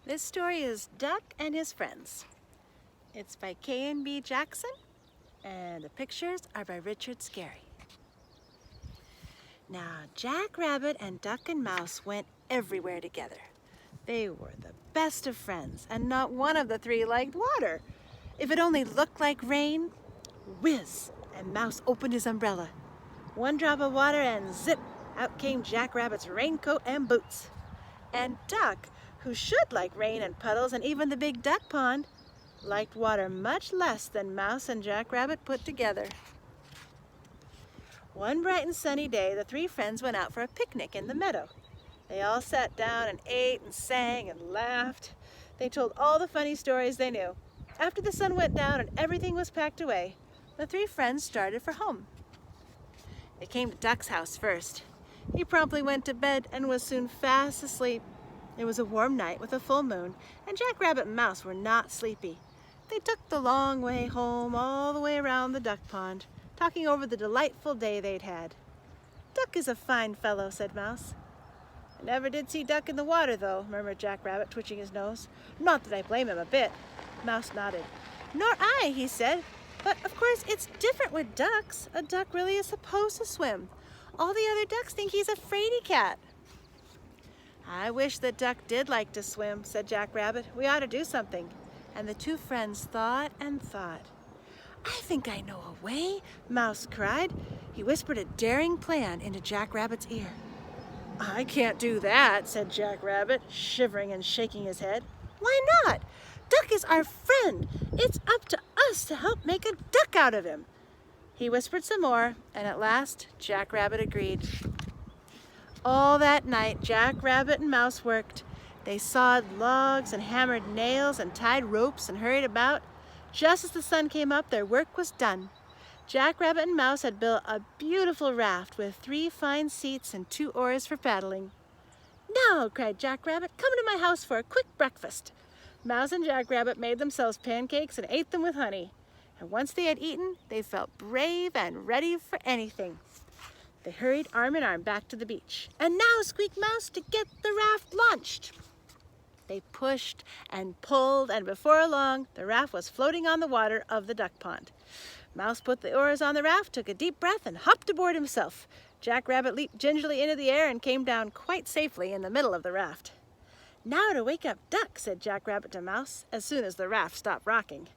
This story is Duck and His Friends. It's by K.N.B. Jackson, and the pictures are by Richard Scarry. Now, Jack Rabbit and Duck and Mouse went everywhere together. They were the best of friends, and not one of the three liked water. If it only looked like rain, whiz, and Mouse opened his umbrella. One drop of water and zip, out came Jack Rabbit's raincoat and boots. And Duck, who should like rain and puddles and even the big duck pond, liked water much less than Mouse and Jack Rabbit put together. One bright and sunny day, the three friends went out for a picnic in the meadow. They all sat down and ate and sang and laughed. They told all the funny stories they knew. After the sun went down and everything was packed away, the three friends started for home. They came to Duck's house first. He promptly went to bed and was soon fast asleep. It was a warm night with a full moon, and Jack Rabbit and Mouse were not sleepy. They took the long way home, all the way around the duck pond, talking over the delightful day they'd had. "Duck is a fine fellow," said Mouse. "I never did see Duck in the water, though," murmured Jack Rabbit, twitching his nose. "Not that I blame him a bit." Mouse nodded. "Nor I," he said. "But of course it's different with ducks. A duck really is supposed to swim. All the other ducks think he's a fraidy cat." "I wish that Duck did like to swim," said Jack Rabbit. "We ought to do something." And the two friends thought and thought. "I think I know a way," Mouse cried. He whispered a daring plan into Jack Rabbit's ear. "I can't do that," said Jack Rabbit, shivering and shaking his head. "Why not? Duck is our friend. It's up to us to help make a duck out of him." He whispered some more, and at last Jack Rabbit agreed. All that night, Jack Rabbit and Mouse worked. They sawed logs and hammered nails and tied ropes and hurried about. Just as the sun came up, their work was done. Jack Rabbit and Mouse had built a beautiful raft with 3 fine seats and 2 oars for paddling. "Now," cried Jack Rabbit, "come to my house for a quick breakfast." Mouse and Jack Rabbit made themselves pancakes and ate them with honey. And once they had eaten, they felt brave and ready for anything. They hurried arm in arm back to the beach. "And now," squeaked Mouse, "to get the raft launched." They pushed and pulled, and before long, the raft was floating on the water of the duck pond. Mouse put the oars on the raft, took a deep breath, and hopped aboard himself. Jack Rabbit leaped gingerly into the air and came down quite safely in the middle of the raft. "Now to wake up Duck," said Jack Rabbit to Mouse, as soon as the raft stopped rocking.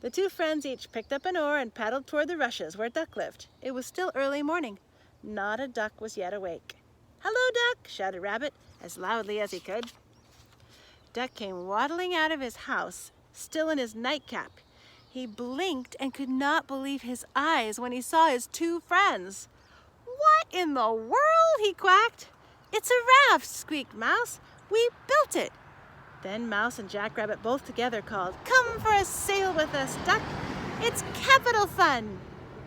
The two friends each picked up an oar and paddled toward the rushes where Duck lived. It was still early morning. Not a duck was yet awake. "Hello, Duck!" shouted Rabbit, as loudly as he could. Duck came waddling out of his house, still in his nightcap. He blinked and could not believe his eyes when he saw his two friends. "What in the world?" he quacked. "It's a raft," squeaked Mouse. "We built it." Then Mouse and Jack Rabbit both together called, "Come for a sail with us, Duck. It's capital fun."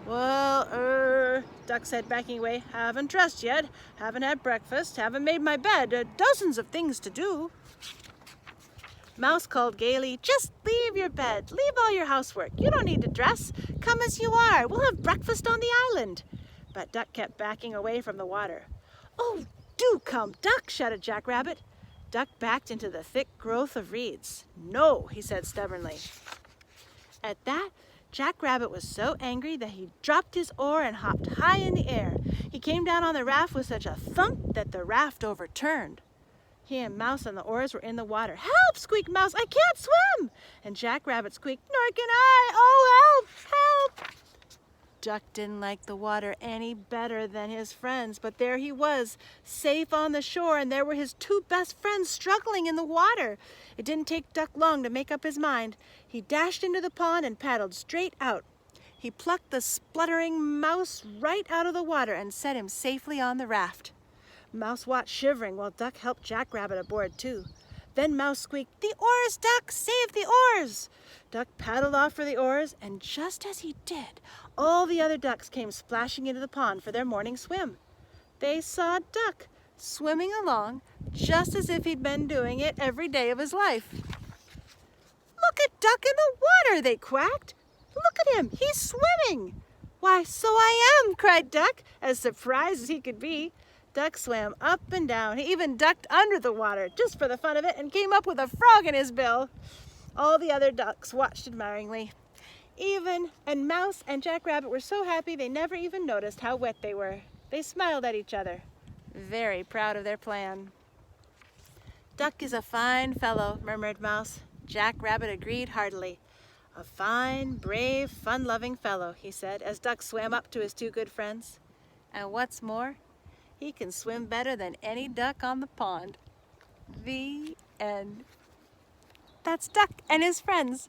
"Well, Duck said, backing away. "Haven't dressed yet, haven't had breakfast, haven't made my bed, dozens of things to do." Mouse called gaily, "Just leave your bed, leave all your housework. You don't need to dress. Come as you are. We'll have breakfast on the island." But Duck kept backing away from the water. "Oh, do come, Duck!" shouted Jack Rabbit. Duck backed into the thick growth of reeds. "No," he said stubbornly. At that, Jack Rabbit was so angry that he dropped his oar and hopped high in the air. He came down on the raft with such a thump that the raft overturned. He and Mouse on the oars were in the water. "Help!" squeaked Mouse. "I can't swim!" And Jack Rabbit squeaked, "Nor can I! Oh, help! Help!" Duck didn't like the water any better than his friends, but there he was, safe on the shore, and there were his two best friends struggling in the water. It didn't take Duck long to make up his mind. He dashed into the pond and paddled straight out. He plucked the spluttering Mouse right out of the water and set him safely on the raft. Mouse watched shivering while Duck helped Jack Rabbit aboard too. Then Mouse squeaked, "The oars, Duck! Save the oars!" Duck paddled off for the oars, and just as he did, all the other ducks came splashing into the pond for their morning swim. They saw Duck swimming along just as if he'd been doing it every day of his life. "Look at Duck in the water!" they quacked. "Look at him! He's swimming!" "Why, so I am!" cried Duck, as surprised as he could be. Duck swam up and down. He even ducked under the water just for the fun of it and came up with a frog in his bill. All the other ducks watched admiringly. And Mouse and Jack Rabbit were so happy they never even noticed how wet they were. They smiled at each other, very proud of their plan. "Duck is a fine fellow," murmured Mouse. Jack Rabbit agreed heartily. "A fine, brave, fun-loving fellow," he said, as Duck swam up to his two good friends. "And what's more, he can swim better than any duck on the pond." The end. That's Duck and his friends.